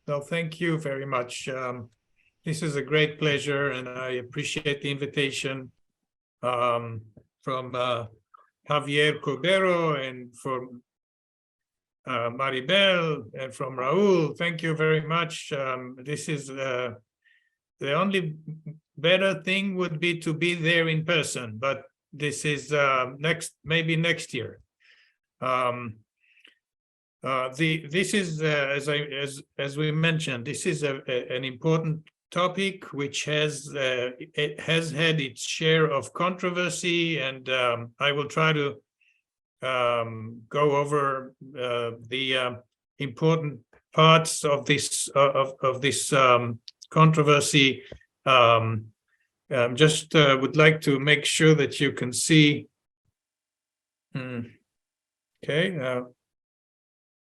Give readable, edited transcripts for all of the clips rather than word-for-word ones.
No, thank you very much. This is a great pleasure, and I appreciate the invitation from Javier Cordero and from Maribel and from Raul. Thank you very much. This is the only better thing would be to be there in person, but this is maybe next year. This is as we mentioned, this is an important topic which has had its share of controversy, and I will try to go over the important parts of this controversy. Just would like to make sure that you can see. Okay.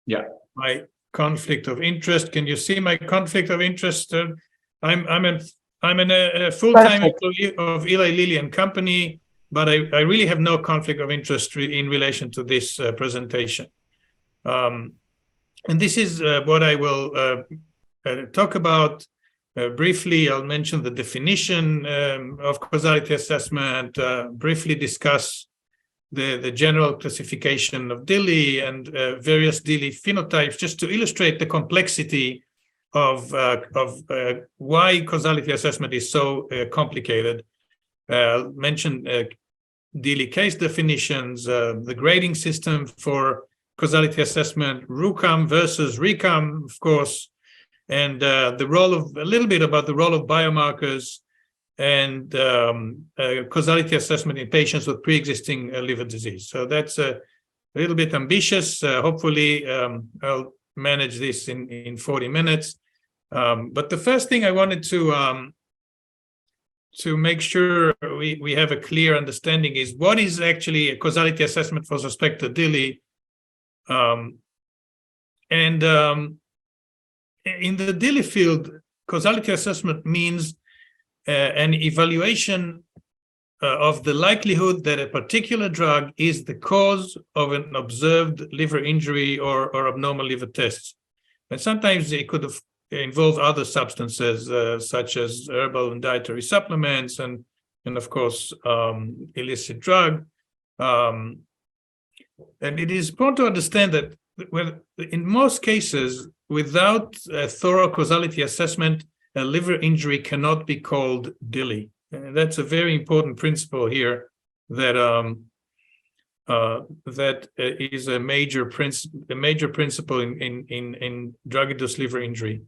Yeah. My conflict of interest. Can you see my conflict of interest? I'm a full-time employee of Eli Lilly and Company, but I really have no conflict of interest in relation to this presentation. And this is what I will talk about briefly. I'll mention the definition of causality assessment, briefly discuss the general classification of DILI and various DILI phenotypes, just to illustrate the complexity of why causality assessment is so complicated. Mention DILI case definitions, the grading system for causality assessment, RUCAM versus RECAM, of course, and a little bit about the role of biomarkers and causality assessment in patients with pre-existing liver disease. So that's a little bit ambitious. Hopefully, I'll manage this in 40 minutes. But the first thing I wanted to make sure we have a clear understanding is what is actually a causality assessment for respect to DILI. In the DILI field, causality assessment means an evaluation of the likelihood that a particular drug is the cause of an observed liver injury or abnormal liver tests. And sometimes it could involve other substances such as herbal and dietary supplements and of course, illicit drug. And it is important to understand that in most cases, without a thorough causality assessment, a liver injury cannot be called DILI. And that's a very important principle here that is a major principle in drug-induced liver injury.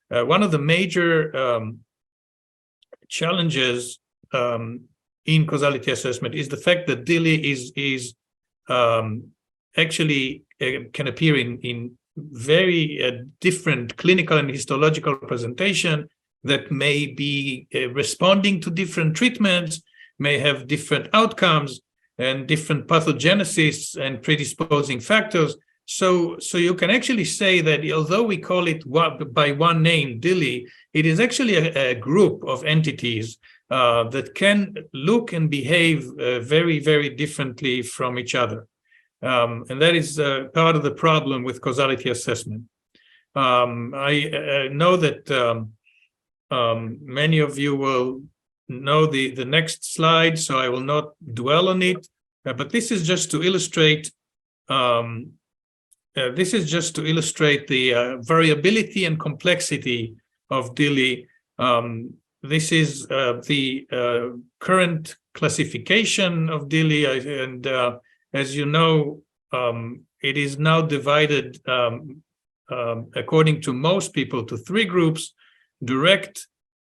One of the major challenges in causality assessment is the fact that DILI is actually can appear in very different clinical and histological presentation that may be responding to different treatments, may have different outcomes and different pathogenesis and predisposing factors. So you can actually say that although we call it by one name, DILI, it is actually a group of entities that can look and behave very, very differently from each other. And that is part of the problem with causality assessment. I know that many of you will know the next slide, so I will not dwell on it. But this is just to illustrate. This is just to illustrate the variability and complexity of DILI. This is the current classification of DILI, and as you know, it is now divided, according to most people, to three groups: direct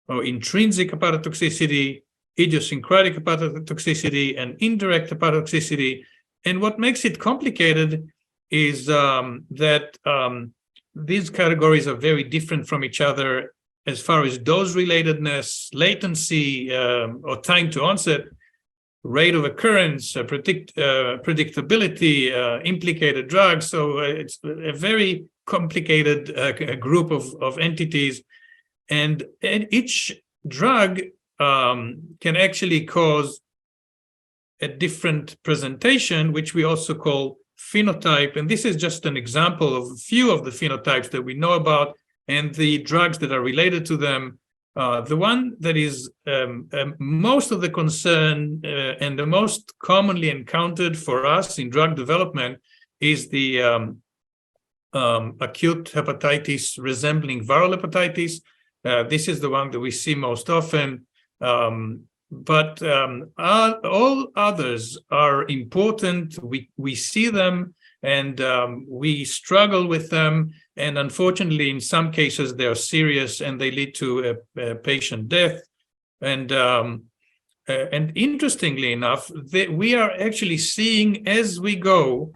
or intrinsic hepatotoxicity, idiosyncratic hepatotoxicity, and indirect hepatotoxicity. And what makes it complicated is that these categories are very different from each other as far as dose relatedness, latency, or time to onset, rate of occurrence, predictability, implicated drugs. So it's a very complicated group of entities, and each drug can actually cause a different presentation, which we also call phenotype. And this is just an example of a few of the phenotypes that we know about. and the drugs that are related to them. The one that is most of the concern and the most commonly encountered for us in drug development is the acute hepatitis resembling viral hepatitis. This is the one that we see most often, but all others are important. We see them, and we struggle with them, and unfortunately, in some cases, they are serious and they lead to a patient death. And interestingly enough, we are actually seeing as we go,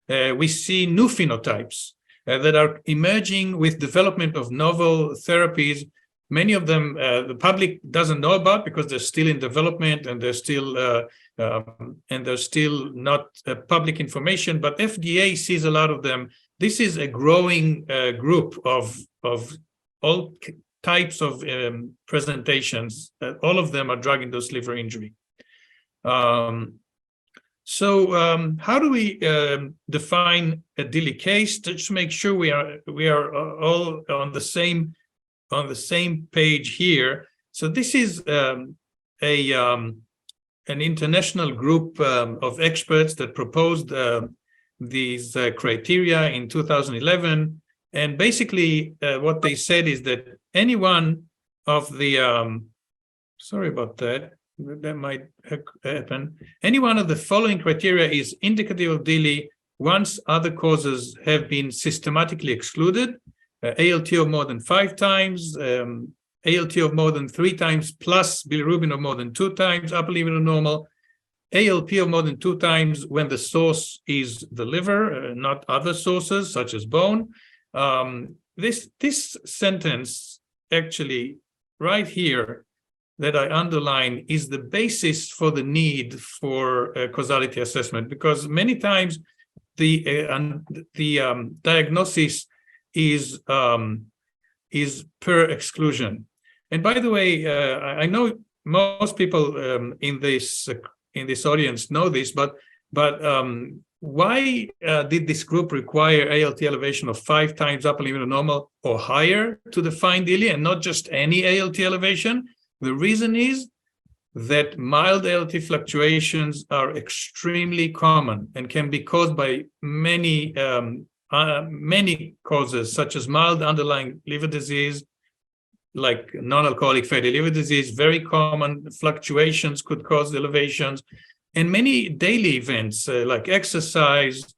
we see new phenotypes that are emerging with development of novel therapies. Many of them the public doesn't know about because they're still in development and they're still not public information, but FDA sees a lot of them. This is a growing group of all types of presentations. All of them are drug-induced liver injury. So how do we define a DILI case? Just to make sure we are all on the same page here. So this is an international group of experts that proposed these criteria in 2011, and basically what they said is that any one of the sorry about that. That might happen. Any one of the following criteria is indicative of DILI once other causes have been systematically excluded. ALT of more than 5 times, ALT of more than 3 times plus bilirubin of more than 2 times, upper limit of normal, ALP of more than 2 times when the source is the liver, not other sources such as bone. This sentence actually right here that I underline is the basis for the need for causality assessment, because many times the diagnosis is per exclusion. And by the way, I know most people in this audience know this, but why did this group require ALT elevation of 5 times upper limit of normal or higher to define DILI and not just any ALT elevation? The reason is that mild ALT fluctuations are extremely common and can be caused by many causes, such as mild underlying liver disease, like non-alcoholic fatty liver disease. Very common fluctuations could cause elevations, and many daily events like exercise,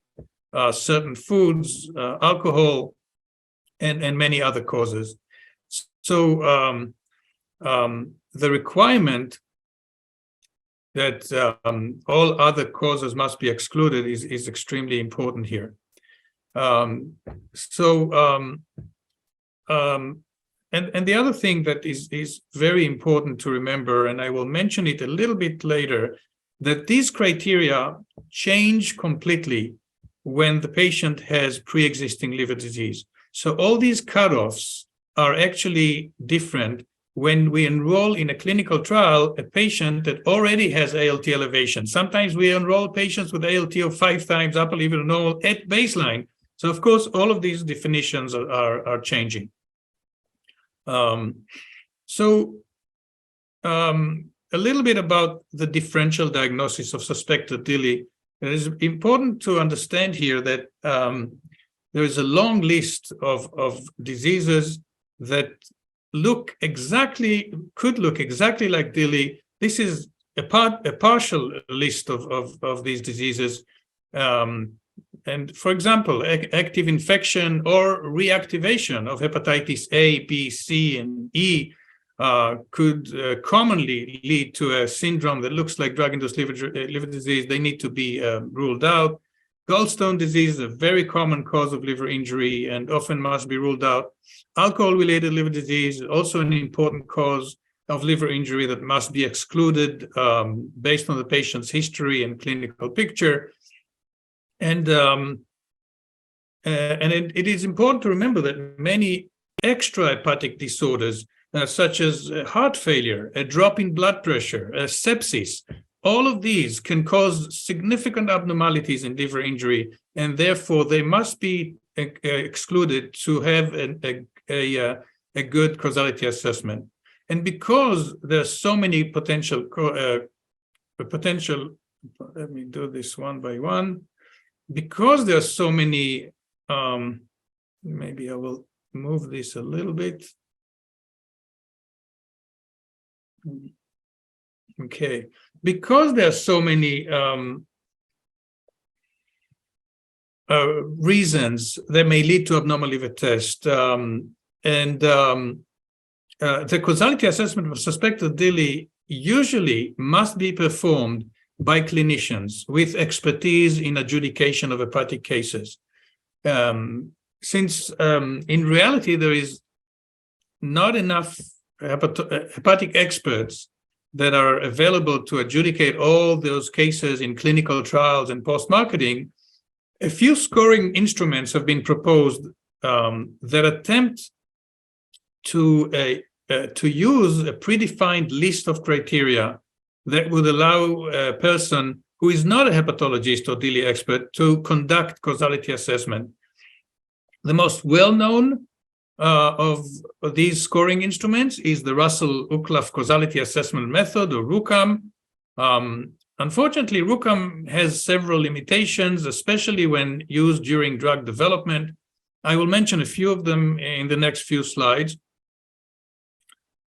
certain foods, alcohol, and many other causes. So the requirement that all other causes must be excluded is extremely important here. And the other thing that is very important to remember, and I will mention it a little bit later, that these criteria change completely when the patient has pre-existing liver disease. So all these cutoffs are actually different when we enroll in a clinical trial a patient that already has ALT elevation. Sometimes we enroll patients with ALT of 5 times upper limit of normal at baseline. So of course, all of these definitions are changing. A little bit about the differential diagnosis of suspected DILI. It is important to understand here that there is a long list of diseases that could look exactly like DILI. This is a partial list of these diseases. And for example, active infection or reactivation of hepatitis A, B, C, and E could commonly lead to a syndrome that looks like drug-induced liver disease. They need to be ruled out. Gallstone disease is a very common cause of liver injury and often must be ruled out. Alcohol-related liver disease is also an important cause of liver injury that must be excluded based on the patient's history and clinical picture. And it is important to remember that many extrahepatic disorders, such as heart failure, a drop in blood pressure, sepsis, all of these can cause significant abnormalities in liver injury, and therefore they must be excluded to have a good causality assessment. And because there's so many potential, let me do this one by one. Because there's so many, maybe I will move this a little bit. Okay, because there are so many reasons that may lead to abnormal liver test, the causality assessment of suspected DILI usually must be performed by clinicians with expertise in adjudication of hepatic cases. Since in reality there is not enough hepatic experts that are available to adjudicate all those cases in clinical trials and post-marketing, a few scoring instruments have been proposed that attempt to use a predefined list of criteria that would allow a person who is not a hepatologist or DILI expert to conduct causality assessment. The most well-known of these scoring instruments is the Russell-Uclaf Causality Assessment Method, or RUCAM. Unfortunately, RUCAM has several limitations, especially when used during drug development. I will mention a few of them in the next few slides.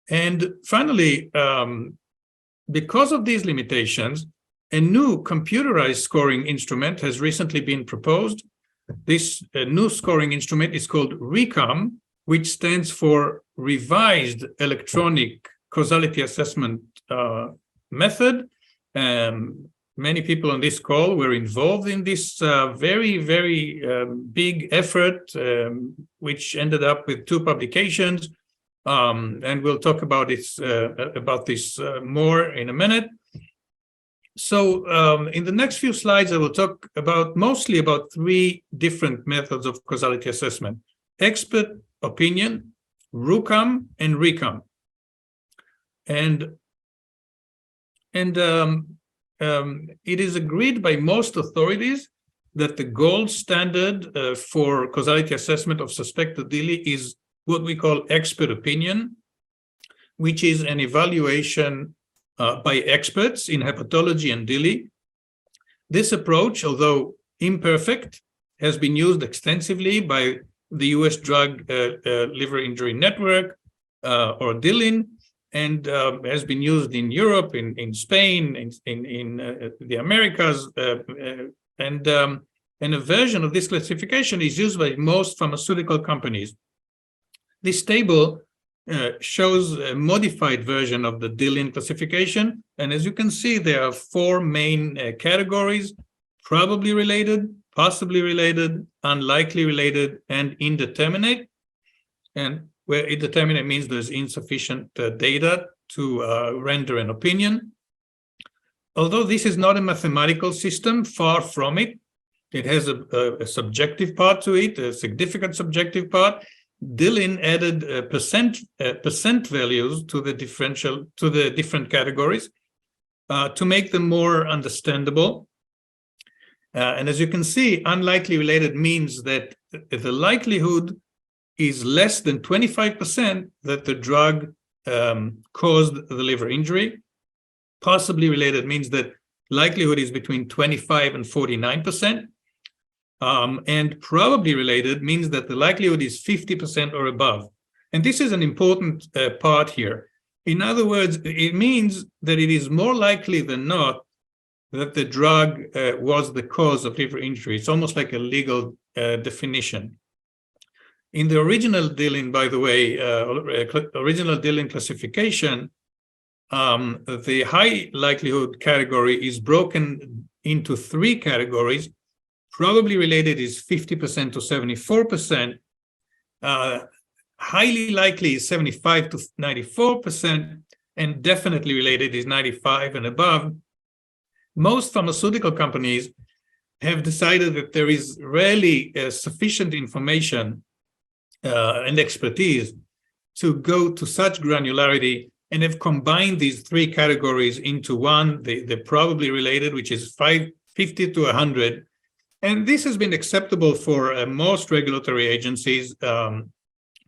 And finally, because of these limitations, a new computerized scoring instrument has recently been proposed. This new scoring instrument is called RECAM, which stands for Revised Electronic Causality Assessment Method. Many people on this call were involved in this very, very big effort, which ended up with 2 publications. And we'll talk about this more in a minute. So in the next few slides, I will talk mostly about 3 different methods of causality assessment: expert opinion, RUCAM, and RECAM. And it is agreed by most authorities that the gold standard for causality assessment of suspected DILI is what we call expert opinion, which is an evaluation by experts in hepatology and DILI. This approach, although imperfect, has been used extensively by the US Drug Liver Injury Network, or DILIN, and has been used in Europe, in Spain, in the Americas, and a version of this classification is used by most pharmaceutical companies. This table shows a modified version of the DILIN classification, and as you can see, there are 4 main categories: probably related, possibly related, unlikely related, and indeterminate. And where indeterminate means there's insufficient data to render an opinion. Although this is not a mathematical system, far from it, it has a subjective part to it, a significant subjective part. DILIN added percent values to the different categories to make them more understandable. And as you can see, unlikely related means that the likelihood is less than 25% that the drug caused the liver injury. Possibly related means that likelihood is between 25 and 49%. And probably related means that the likelihood is 50% or above. And this is an important part here. In other words, it means that it is more likely than not that the drug was the cause of liver injury. It's almost like a legal definition. In the original DILIN, by the way, original DILIN classification, the high likelihood category is broken into 3 categories. Probably related is 50% to 74%. Highly likely is 75 to 94%, and definitely related is 95 and above. Most pharmaceutical companies have decided that there is rarely sufficient information and expertise to go to such granularity, and have combined these 3 categories into one, the probably related, which is 50 to 100. And this has been acceptable for most regulatory agencies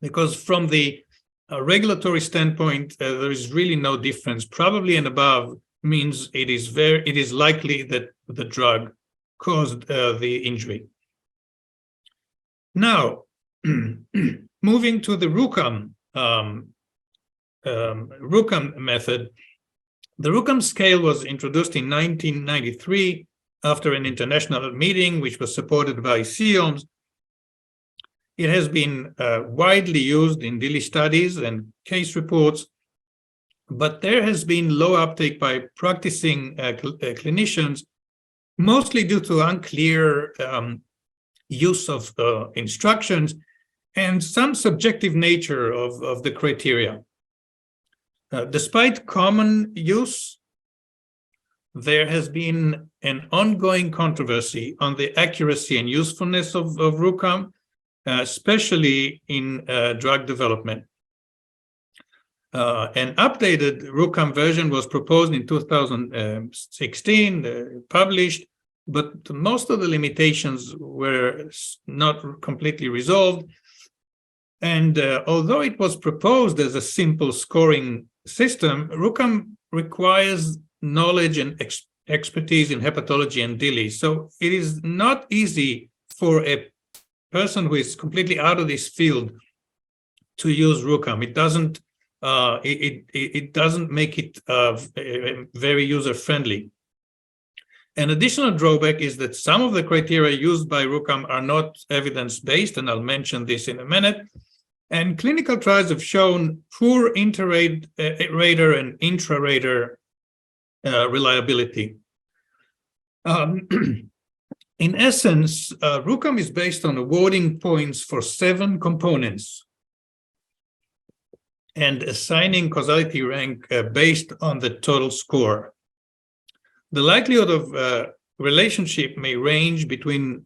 because from the regulatory standpoint, there is really no difference. Probably and above means it is likely that the drug caused the injury. Now, moving to the RUCAM method, the RUCAM scale was introduced in 1993 after an international meeting, which was supported by CIOMS. It has been widely used in DILI studies and case reports, but there has been low uptake by practicing clinicians, mostly due to unclear use of instructions and some subjective nature of the criteria. Despite common use, there has been an ongoing controversy on the accuracy and usefulness of RUCAM, especially in drug development. An updated RUCAM version was proposed in 2016, published, but most of the limitations were not completely resolved. And although it was proposed as a simple scoring system, RUCAM requires knowledge and expertise in hepatology and DILI. So it is not easy for a person who is completely out of this field to use RUCAM. It doesn't make it very user-friendly. An additional drawback is that some of the criteria used by RUCAM are not evidence-based, and I'll mention this in a minute. And clinical trials have shown poor inter-rater and intra-rater reliability. In essence, RUCAM is based on awarding points for 7 components and assigning causality rank based on the total score. The likelihood of relationship may range between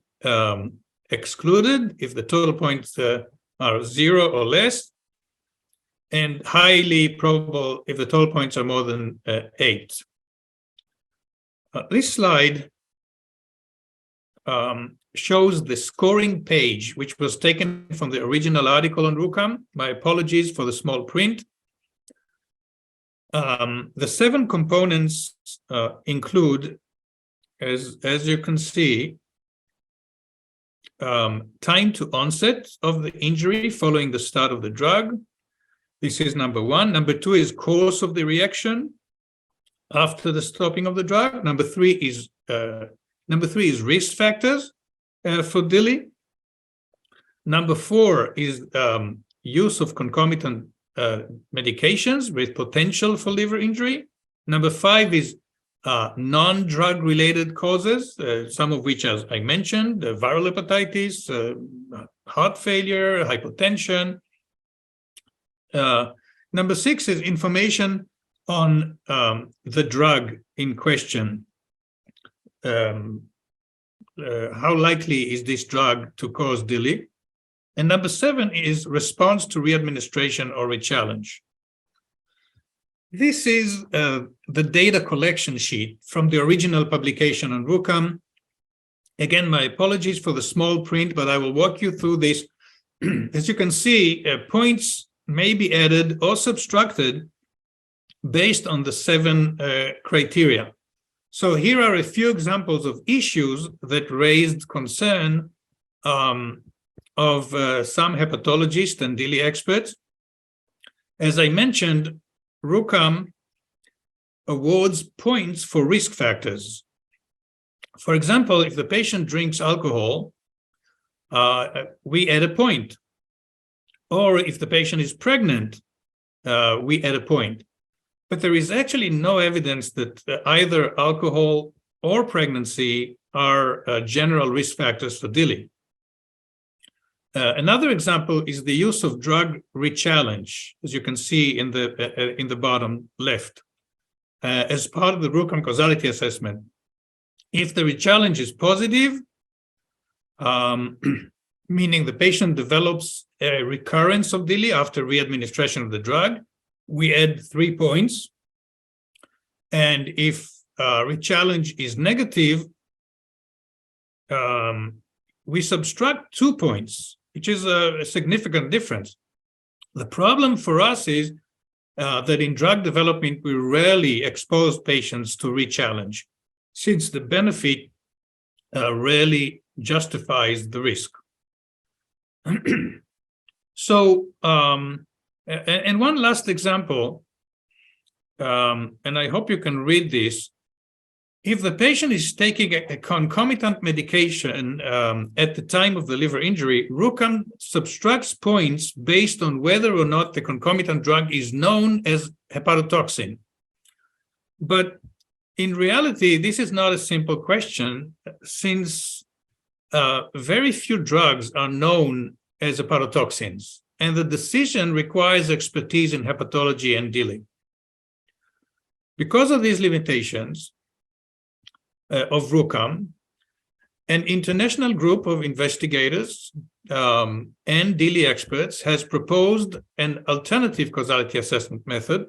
excluded, if the total points are 0 or less, and highly probable if the total points are more than 8. This slide shows the scoring page, which was taken from the original article on RUCAM. My apologies for the small print. The 7 components include, as you can see, time to onset of the injury following the start of the drug. This is number 1. Number 2 is course of the reaction after the stopping of the drug. Number 3 is risk factors for DILI. Number 4 is use of concomitant medications with potential for liver injury. Number 5 is non-drug related causes, some of which, as I mentioned, viral hepatitis, heart failure, hypotension. Number 6 is information on the drug in question. How likely is this drug to cause DILI? And number 7 is response to readministration or rechallenge. This is the data collection sheet from the original publication on RUCAM. Again, my apologies for the small print, but I will walk you through this. As you can see, points may be added or subtracted based on the 7 criteria. So here are a few examples of issues that raised concern of some hepatologists and DILI experts. As I mentioned, RUCAM awards points for risk factors. For example, if the patient drinks alcohol, we add a point. Or if the patient is pregnant, we add a point. But there is actually no evidence that either alcohol or pregnancy are general risk factors for DILI. Another example is the use of drug rechallenge, as you can see in the bottom left, as part of the RUCAM causality assessment. If the rechallenge is positive, meaning the patient develops a recurrence of DILI after readministration of the drug, we add 3 points. And if rechallenge is negative, we subtract 2 points, which is a significant difference. The problem for us is that in drug development, we rarely expose patients to re-challenge, since the benefit rarely justifies the risk. So, and one last example, and I hope you can read this. If the patient is taking a concomitant medication at the time of the liver injury, RUCAM subtracts points based on whether or not the concomitant drug is known as hepatotoxin. But in reality, this is not a simple question, since very few drugs are known as hepatotoxins, and the decision requires expertise in hepatology and DILI. Because of these limitations of RUCAM, an international group of investigators and DILI experts has proposed an alternative causality assessment method,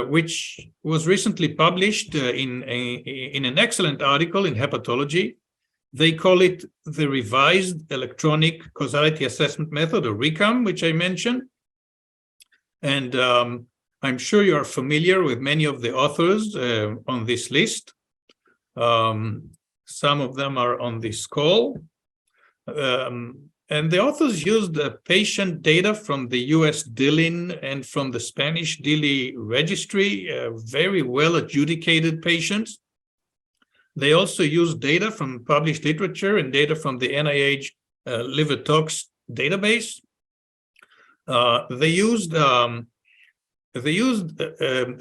which was recently published in an excellent article in Hepatology. They call it the Revised Electronic Causality Assessment Method, or RECAM, which I mentioned. And I'm sure you are familiar with many of the authors on this list. Some of them are on this call. And the authors used patient data from the US DILI and from the Spanish DILI registry, very well adjudicated patients. They also used data from published literature and data from the NIH liver tox database.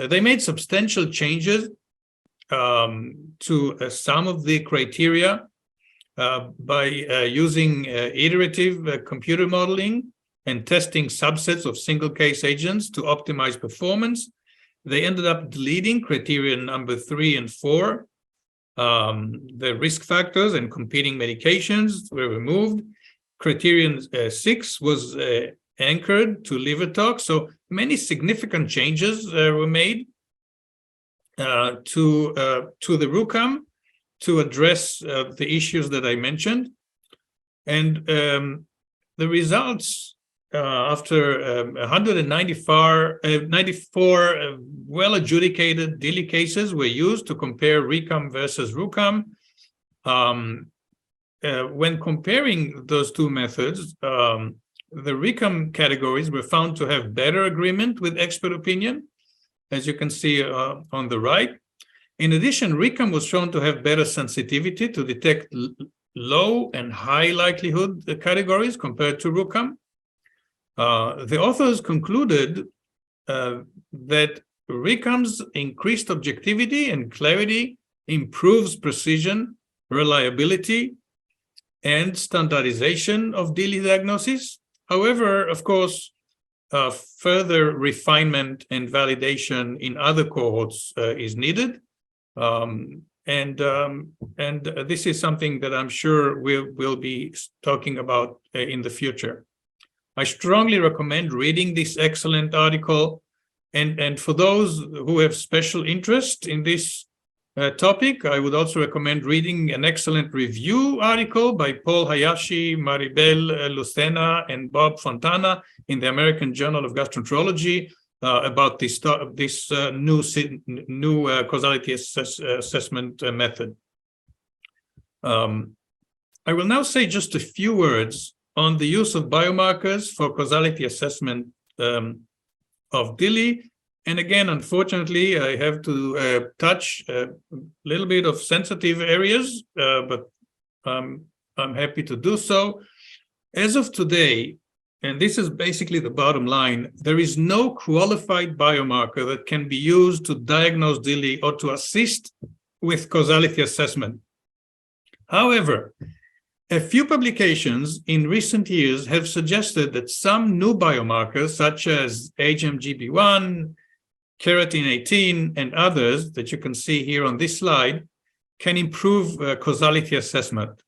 They made substantial changes to some of the criteria by using iterative computer modeling and testing subsets of single case agents to optimize performance. They ended up deleting criterion number 3 and 4. The risk factors and competing medications were removed. Criterion 6 was anchored to liver tox. So many significant changes were made to the RUCAM to address the issues that I mentioned. And the results after 94 well-adjudicated DILI cases were used to compare RECAM versus RUCAM. When comparing those two methods, the RECAM categories were found to have better agreement with expert opinion, as you can see on the right. In addition, RECAM was shown to have better sensitivity to detect low and high likelihood categories compared to RUCAM. The authors concluded that RECAM's increased objectivity and clarity improves precision, reliability, and standardization of DILI diagnosis. However, of course, further refinement and validation in other cohorts is needed. And this is something that I'm sure we'll be talking about in the future. I strongly recommend reading this excellent article. And for those who have special interest in this topic, I would also recommend reading an excellent review article by Paul Hayashi, Maribel Lucena, and Bob Fontana in the American Journal of Gastroenterology about this new causality assessment method. I will now say just a few words on the use of biomarkers for causality assessment of DILI. And again, unfortunately, I have to touch a little bit of sensitive areas, but I'm happy to do so. As of today, and this is basically the bottom line, there is no qualified biomarker that can be used to diagnose DILI or to assist with causality assessment. However, a few publications in recent years have suggested that some new biomarkers, such as HMGB1, keratin 18, and others that you can see here on this slide, can improve causality assessment.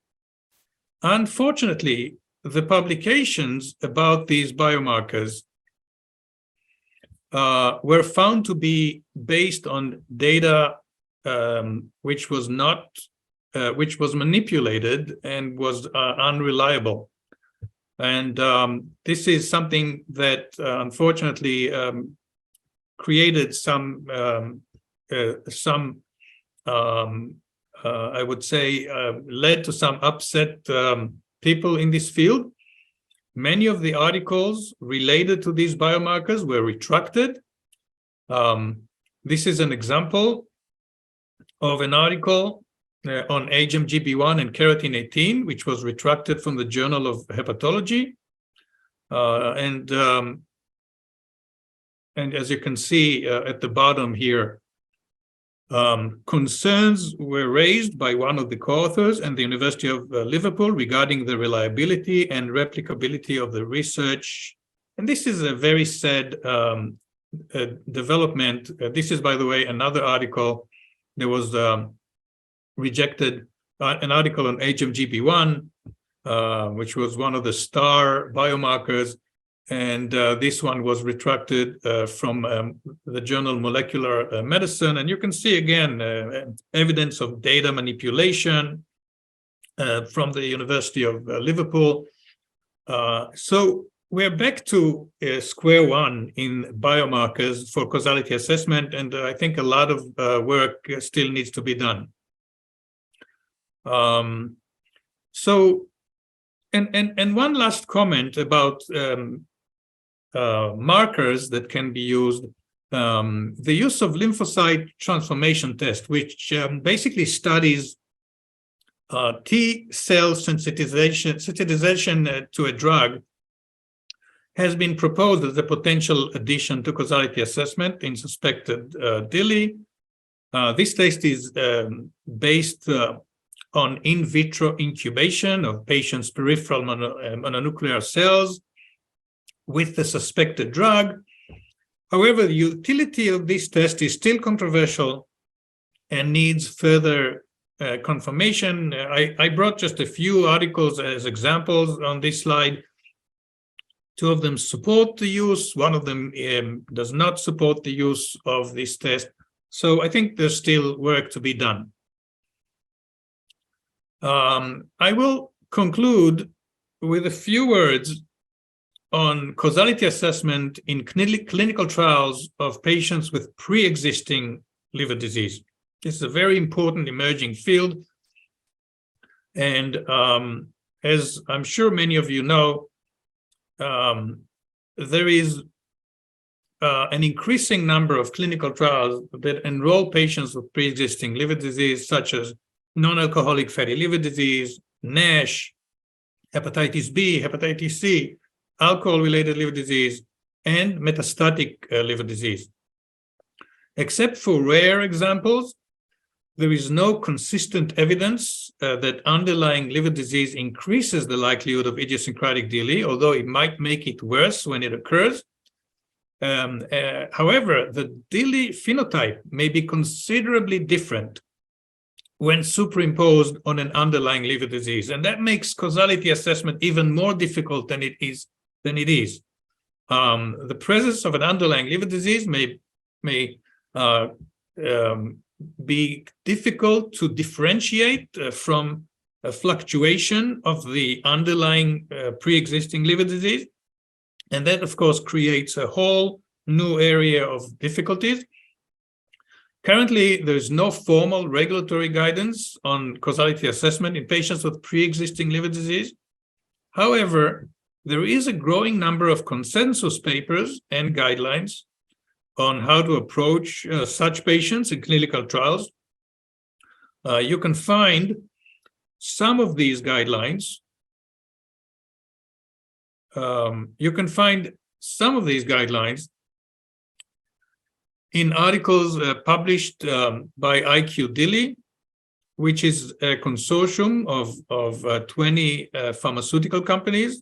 Unfortunately, the publications about these biomarkers were found to be based on data which was manipulated and was unreliable. And this is something that unfortunately created some I would say led to some upset people in this field. Many of the articles related to these biomarkers were retracted. This is an example of an article on HMGB1 and keratin 18, which was retracted from the Journal of Hepatology. And as you can see at the bottom here, concerns were raised by one of the co-authors and the University of Liverpool regarding the reliability and replicability of the research. And this is a very sad development. This is, by the way, another article. There was rejected an article on HMGB1, which was one of the star biomarkers. And this one was retracted from the journal Molecular Medicine. And you can see again evidence of data manipulation from the University of Liverpool. So we're back to square one in biomarkers for causality assessment. And I think a lot of work still needs to be done. And one last comment about markers that can be used, the use of lymphocyte transformation test, which basically studies T cell sensitization to a drug, has been proposed as a potential addition to causality assessment in suspected DILI. This test is based on in vitro incubation of patients' peripheral mononuclear cells with the suspected drug. However, the utility of this test is still controversial and needs further confirmation. I brought just a few articles as examples on this slide. Two of them support the use. One of them does not support the use of this test. So I think there's still work to be done. I will conclude with a few words on causality assessment in clinical trials of patients with pre-existing liver disease. This is a very important emerging field. And as I'm sure many of you know, there is an increasing number of clinical trials that enroll patients with pre-existing liver disease, such as non-alcoholic fatty liver disease, NASH, hepatitis B, hepatitis C, alcohol-related liver disease, and metastatic liver disease. Except for rare examples, there is no consistent evidence that underlying liver disease increases the likelihood of idiosyncratic DILI, although it might make it worse when it occurs. However, the DILI phenotype may be considerably different when superimposed on an underlying liver disease, and that makes causality assessment even more difficult than it is. The presence of an underlying liver disease may be difficult to differentiate from a fluctuation of the underlying pre-existing liver disease. And that, of course, creates a whole new area of difficulties. Currently, there's no formal regulatory guidance on causality assessment in patients with pre-existing liver disease. However, there is a growing number of consensus papers and guidelines on how to approach such patients in clinical trials. You can find some of these guidelines. In articles published by IQ-DILI, which is a consortium of 20 pharmaceutical companies.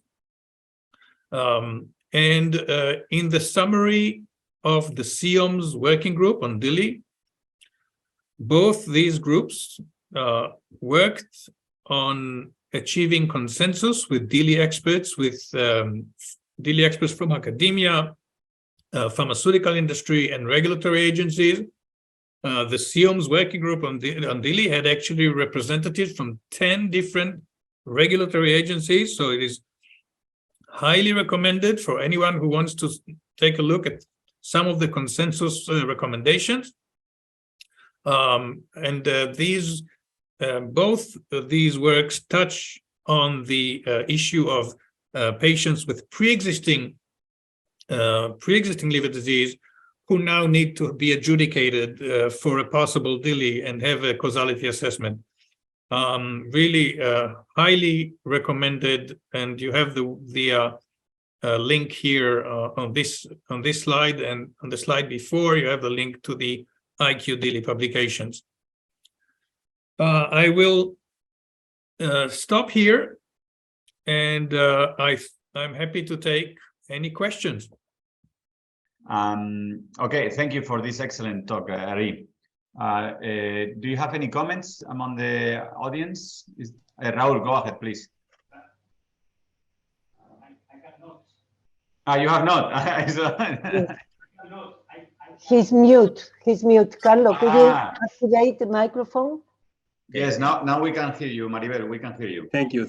And in the summary of the CIOMS working group on DILI, both these groups worked on achieving consensus with DILI experts, from academia, pharmaceutical industry, and regulatory agencies. The CIOMS working group on DILI had actually representatives from 10 different regulatory agencies, so it is highly recommended for anyone who wants to take a look at some of the consensus recommendations. Both of these works touch on the issue of patients with pre-existing liver disease who now need to be adjudicated for a possible DILI and have a causality assessment. Really highly recommended, and you have the link here on this slide, and on the slide before you have the link to the IQ DILI publications. I will stop here, and I'm happy to take any questions. Okay, thank you for this excellent talk, Arie. Do you have any comments among the audience? Raul, go ahead, please. I have not. You have not. He's mute. Carlo, could you activate the microphone? Yes, now we can hear you, Maribel. We can hear you. Thank you.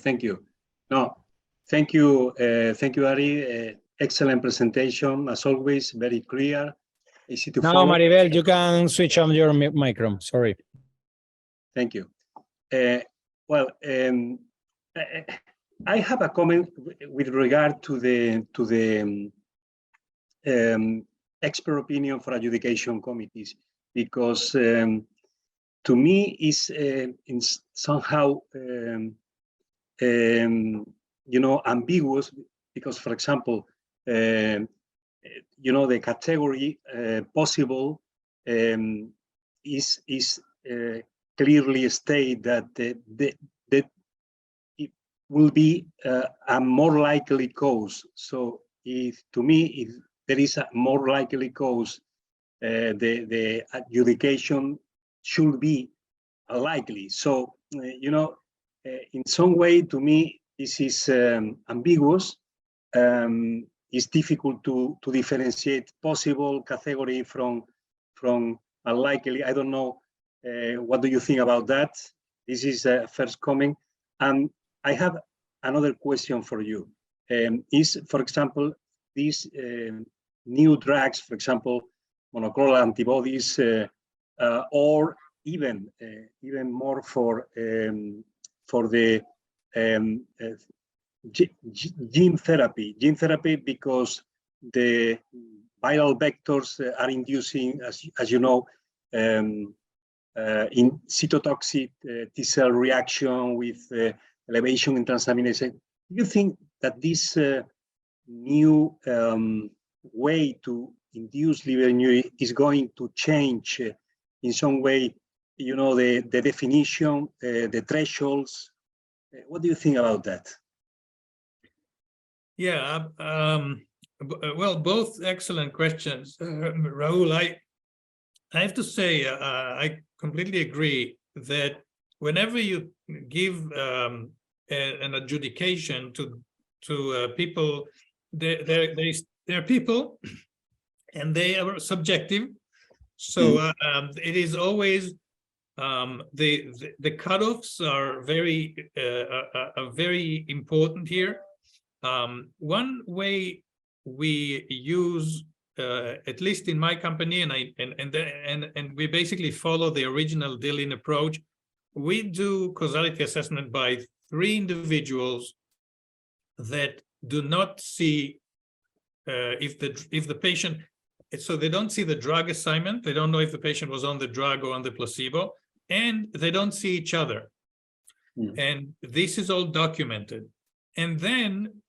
No, thank you, Arie. Excellent presentation, as always, very clear, easy to follow. No, Maribel, you can switch on your microphone. Sorry. Thank you. I have a comment with regard to the expert opinion for adjudication committees, because to me is somehow ambiguous, because, for example, the category possible is clearly state that that it will be a more likely cause. So if there is a more likely cause, the adjudication should be likely. So in some way, to me, this is ambiguous. It's difficult to differentiate possible category from unlikely. I don't know. What do you think about that? This is first comment. And I have another question for you. Is, for example, these new drugs, for example, monoclonal antibodies, or even more for the gene therapy, because the viral vectors are inducing, as you know, in cytotoxic T-cell reaction with elevation in transaminase. Do you think that this new way to induce liver injury is going to change in some way, the definition, the thresholds? What do you think about that? Yeah, well, both excellent questions, Raul. I have to say, I completely agree that whenever you give an adjudication to people, they're people, and they are subjective. So it is always the cutoffs are very important here. One way we use, at least in my company, and we basically follow the original DILI approach. We do causality assessment by 3 individuals that do not see if the patient. So they don't see the drug assignment. They don't know if the patient was on the drug or on the placebo, and they don't see each other. And this is all documented. And then,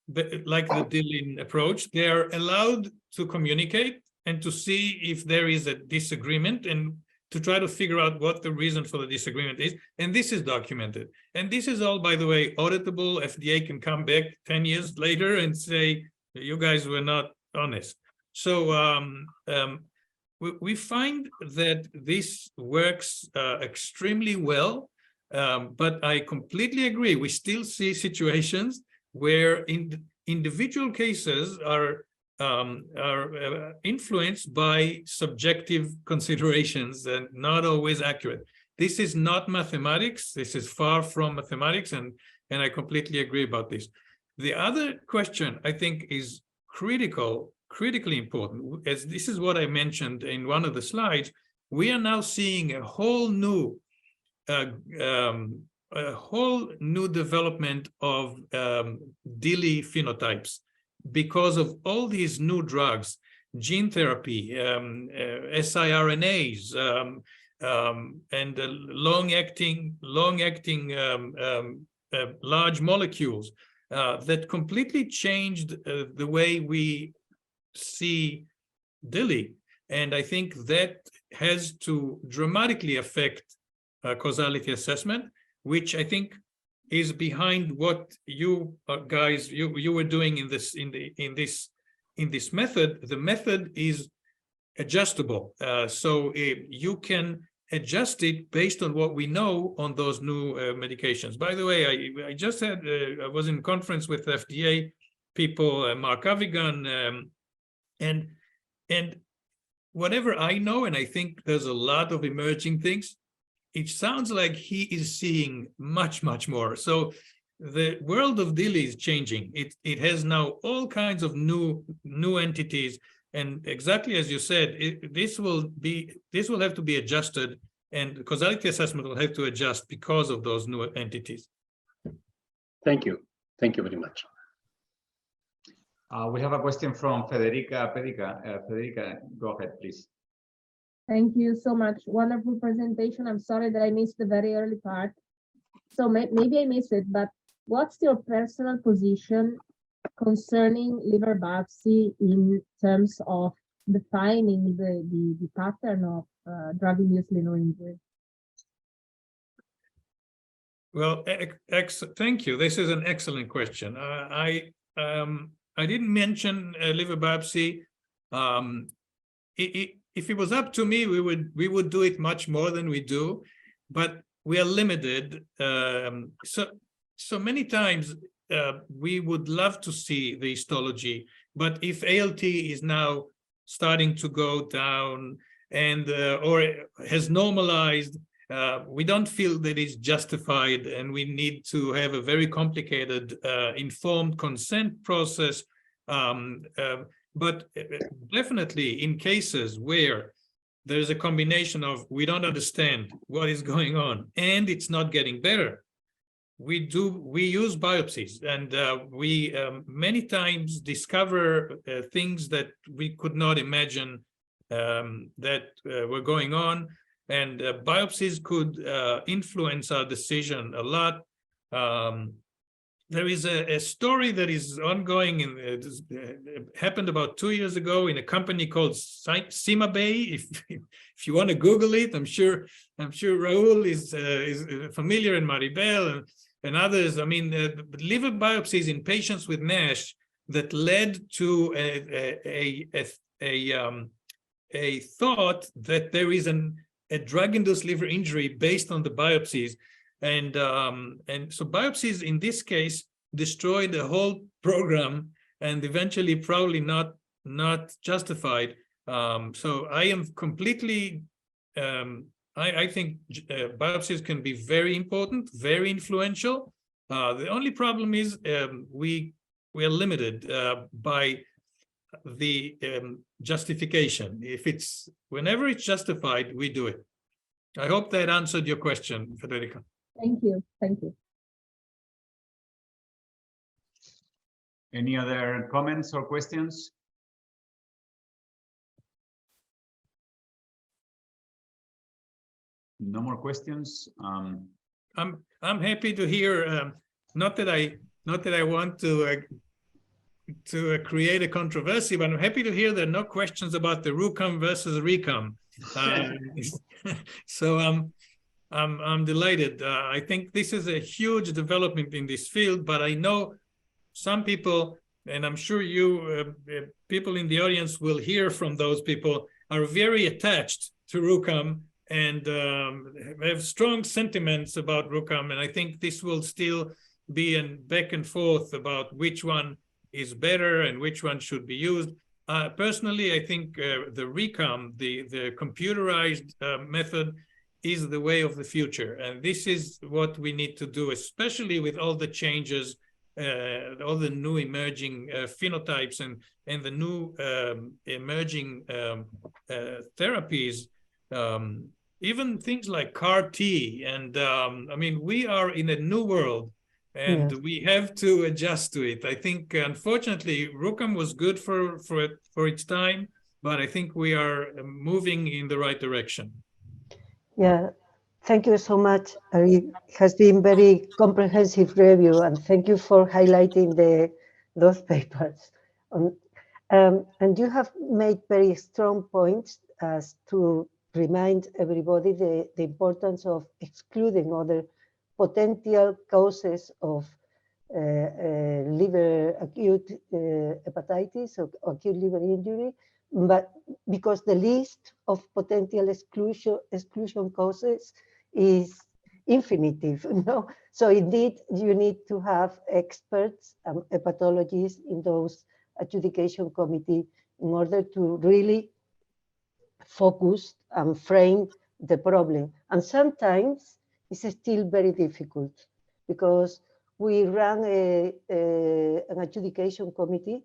like the DILI approach, they are allowed to communicate and to see if there is a disagreement and to try to figure out what the reason for the disagreement is. And this is documented. And this is all, by the way, auditable. FDA can come back 10 years later and say, you guys were not honest. So we find that this works extremely well, but I completely agree. We still see situations where individual cases are influenced by subjective considerations and not always accurate. This is not mathematics. This is far from mathematics, and I completely agree about this. The other question I think is critically important, as this is what I mentioned in one of the slides. We are now seeing a whole new development of DILI phenotypes because of all these new drugs, gene therapy, siRNAs, and long-acting large molecules that completely changed the way we see DILI. And I think that has to dramatically affect causality assessment, which I think is behind what you guys you were doing in this method. The method is adjustable, so you can adjust it based on what we know on those new medications. By the way, I just had I was in conference with FDA people, Mark Avigan, and whatever I know, and I think there's a lot of emerging things, it sounds like he is seeing much more. So the world of DILI is changing. It has now all kinds of new entities, and exactly as you said, this will have to be adjusted, and causality assessment will have to adjust because of those new entities. Thank you very much. We have a question from Federica Pedica. Federica, go ahead, please. Thank you so much. Wonderful presentation. I'm sorry that I missed the very early part. So maybe I missed it, but what's your personal position concerning liver biopsy in terms of defining the pattern of drug-induced liver injury? Well, thank you. This is an excellent question. I didn't mention liver biopsy. If it was up to me, we would do it much more than we do, but we are limited. So many times we would love to see the histology, but if ALT is now starting to go down and or has normalized, we don't feel that it's justified, and we need to have a very complicated informed consent process. But definitely in cases where there's a combination of we don't understand what is going on and it's not getting better, we use biopsies, and we many times discover things that we could not imagine that were going on, and biopsies could influence our decision a lot. There is a story that is ongoing, and it happened about 2 years ago in a company called CymaBay. If you want to Google it, I'm sure Raul is familiar, and Maribel and others. I mean, liver biopsies in patients with NASH that led to a thought that there is a drug-induced liver injury based on the biopsies. And so biopsies in this case destroyed the whole program, and eventually probably not justified. So I am completely, I think biopsies can be very important, very influential. The only problem is we are limited by the justification. Whenever it's justified, we do it. I hope that answered your question, Federica. Thank you. Thank you. Any other comments or questions? No more questions. I'm happy to hear. Not that I want to create a controversy, but I'm happy to hear there are no questions about the RUCOM versus RECOM. So I'm delighted. I think this is a huge development in this field, but I know some people, and I'm sure you people in the audience will hear from those people, are very attached to RUCOM and have strong sentiments about RUCOM. And I think this will still be a back and forth about which one is better and which one should be used. Personally, I think the RECOM, the computerized method, is the way of the future. And this is what we need to do, especially with all the changes all the new emerging phenotypes and the new emerging therapies, even things like CAR T, and I mean, we are in a new world, and Yes. we have to adjust to it. I think, unfortunately, RUCAM was good for its time, but I think we are moving in the right direction. Yeah, thank you so much. It has been very comprehensive review, and thank you for highlighting those papers. And you have made very strong points as to remind everybody the importance of excluding other potential causes of liver acute hepatitis or acute liver injury, but because the list of potential exclusion causes is infinitive, you know. So indeed, you need to have experts and hepatologists in those adjudication committee in order to really focus and frame the problem. And sometimes it's still very difficult because we run an adjudication committee.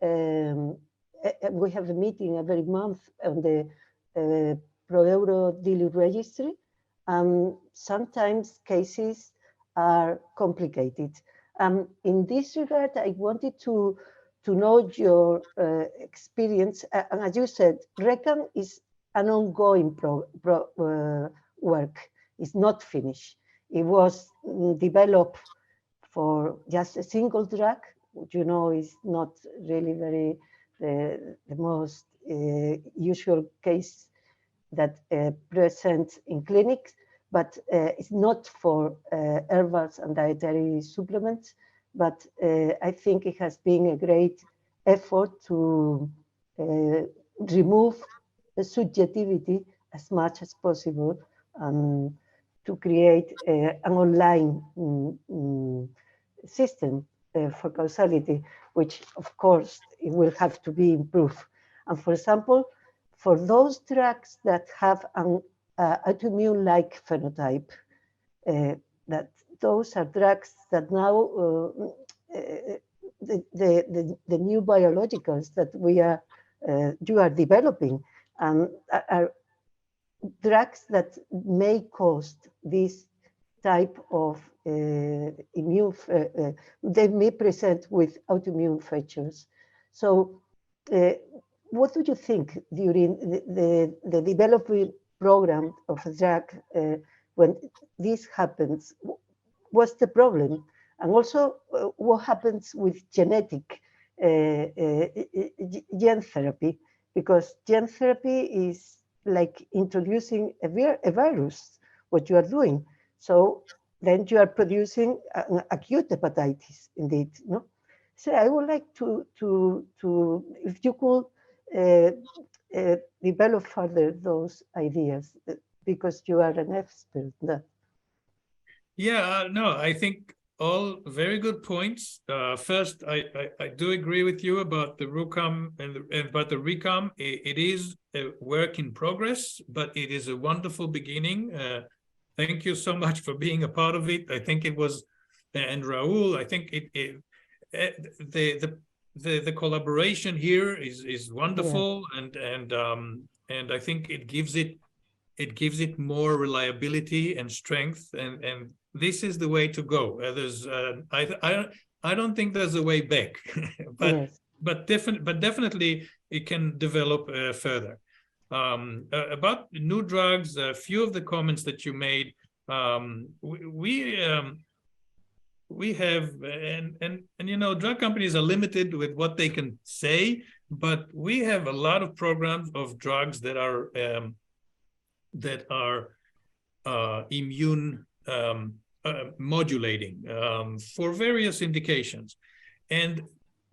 We have a meeting every month on the Pro-Euro DILI registry. Sometimes cases are complicated. In this regard, I wanted to know your experience. And as you said, RECAM is an ongoing work. It's not finished. It was developed for just a single drug, which you know is not really very the most usual case that presents in clinics, but it's not for herbals and dietary supplements. But I think it has been a great effort to remove the subjectivity as much as possible and to create an online system for causality, which of course it will have to be improved. And for example, for those drugs that have an autoimmune-like phenotype, that those are drugs that now the new biologicals that you are developing are drugs that may cause this type of immune, they may present with autoimmune features. So what do you think during the development program of a drug when this happens? What's the problem? And also what happens with genetic gene therapy? Because gene therapy is like introducing a virus, what you are doing. So then you are producing acute hepatitis, indeed. No? So I would like to if you could develop further those ideas, because you are an expert in that. Yeah, no, I think all very good points. First, I do agree with you about the RUCAM and about the RECAM. It is a work in progress, but it is a wonderful beginning. Thank you so much for being a part of it. I think it was, and Raul, I think the collaboration here is wonderful, yeah. And I think it gives it more reliability and strength, and this is the way to go. I don't think there's a way back, but definitely it can develop further. About new drugs, a few of the comments that you made, we have, and you know, drug companies are limited with what they can say, but we have a lot of programs of drugs that are immune modulating for various indications. And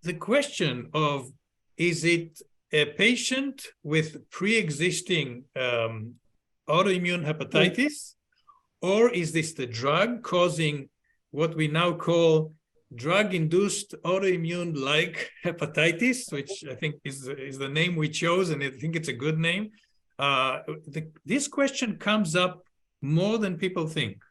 the question of, is it a patient with pre-existing autoimmune hepatitis, or is this the drug causing what we now call drug-induced autoimmune-like hepatitis, which I think is the name we chose, and I think it's a good name. This question comes up more than people think,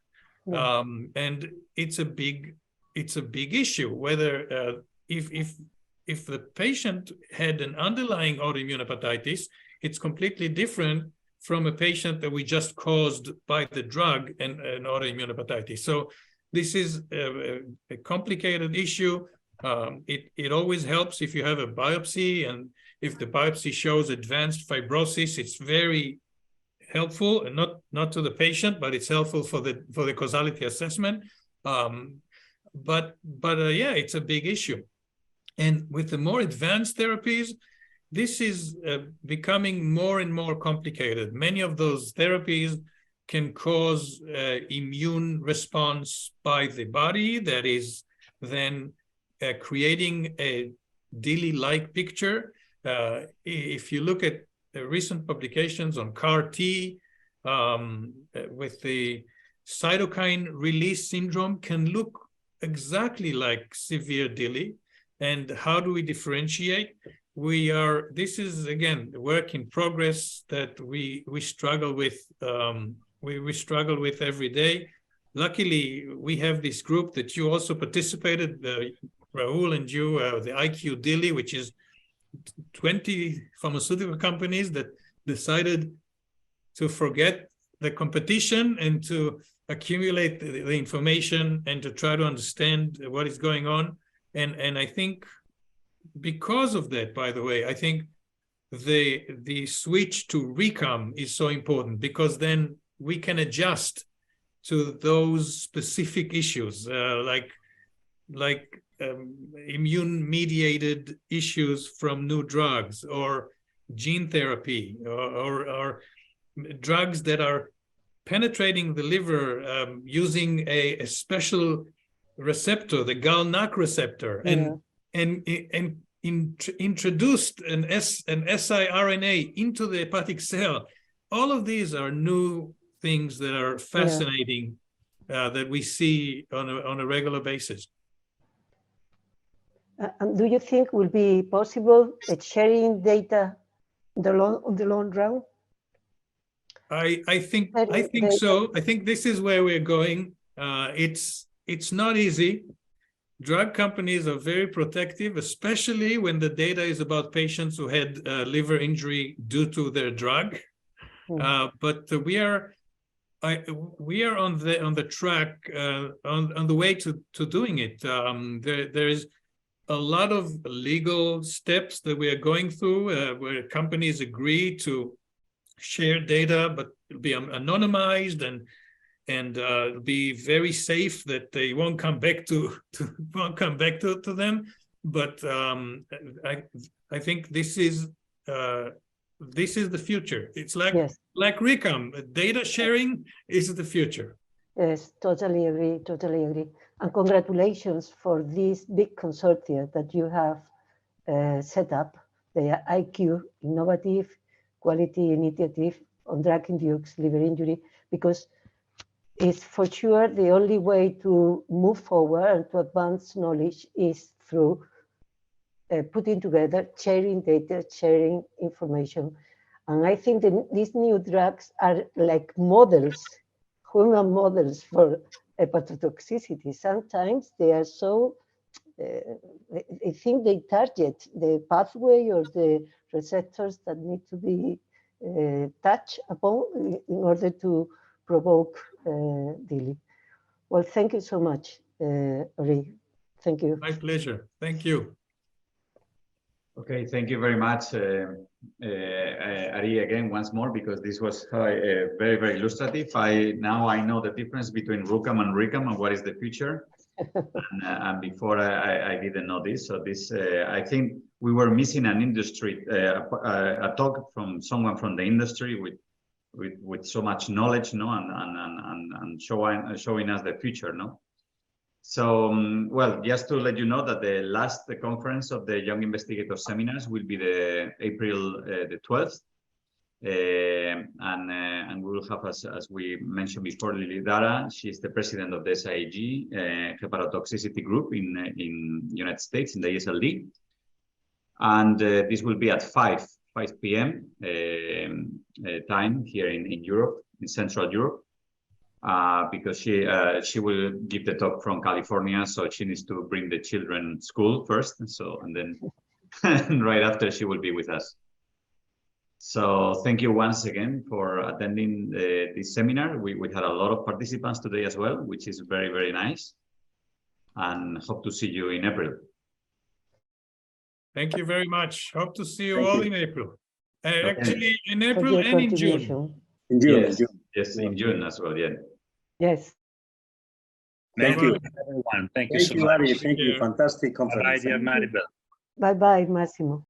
and it's a big it's a big issue whether if the patient had an underlying autoimmune hepatitis, it's completely different from a patient that we just caused by the drug and an autoimmune hepatitis. So this is a complicated issue. It always helps if you have a biopsy, and if the biopsy shows advanced fibrosis, it's very helpful, and not to the patient, but it's helpful for the causality assessment. But yeah, it's a big issue. And with the more advanced therapies, this is becoming more and more complicated. Many of those therapies can cause immune response by the body that is then creating a DILI-like picture. If you look at recent publications on CAR-T with the cytokine release syndrome can look exactly like severe DILI. And how do we differentiate? This is again a work in progress that we struggle with. We struggle with every day. Luckily, we have this group that you also participated, Raul and you, the IQ DILI, which is 20 pharmaceutical companies that decided to forget the competition and to accumulate the information and to try to understand what is going on. And I think because of that, by the way, I think the switch to RECOM is so important, because then we can adjust to those specific issues, like immune-mediated issues from new drugs, or gene therapy, or drugs that are penetrating the liver using a special receptor, the GalNAc receptor, and introduced an siRNA into the hepatic cell. All of these are new things that are fascinating, that we see on a regular basis. And do you think will be possible sharing data on the long run? I think so. I think this is where we're going. It's not easy. Drug companies are very protective, especially when the data is about patients who had liver injury due to their drug. But we are on the track, on the way to doing it. There is a lot of legal steps that we are going through, where companies agree to share data, but be anonymized and be very safe that they won't come back to them. But I think this is the future. It's like RECOM. Data sharing is the future. Yes, totally agree. Totally agree. And congratulations for this big consortium that you have set up, the IQ Innovative Quality Initiative on Drug-Induced Liver Injury, because it's for sure the only way to move forward and to advance knowledge is through putting together, sharing data, sharing information. And I think that these new drugs are like models, human models for hepatotoxicity. Sometimes they are so, I think they target the pathway or the receptors that need to be touched upon in order to provoke DILI. Well, thank you so much, Arie. Thank you. My pleasure. Thank you. Okay, thank you very much, Arie, again, once more, because this was very, very illustrative. Now I know the difference between RUCOM and RECOM and what is the future. and before I didn't know this. So this, I think we were missing an industry, a talk from someone from the industry with so much knowledge, no, and showing us the future, no. So, well, just to let you know that the last conference of the Young Investigator Seminars will be the April the 12th. And we will have, as we mentioned before, Lily Dara. She's the president of the SIAG hepatotoxicity group in United States, in the ESLD. And this will be at 5 p.m. Time here in Europe, in Central Europe. because she will give the talk from California, so she needs to bring the children school first, and then right after she will be with us. So thank you once again for attending this seminar. We had a lot of participants today as well, which is very, very nice, and hope to see you in April. Thank you very much. Hope to see you Thank all you. in April. Actually, in April your and in June. contribution. In June, Yes, June. yes, in June as well, yeah. Yes. Thank you. everyone. Thank you Thank so you, much. Arie. Thank you. you. Fantastic Bye-bye, conference. dear Maribel. Bye bye, Massimo.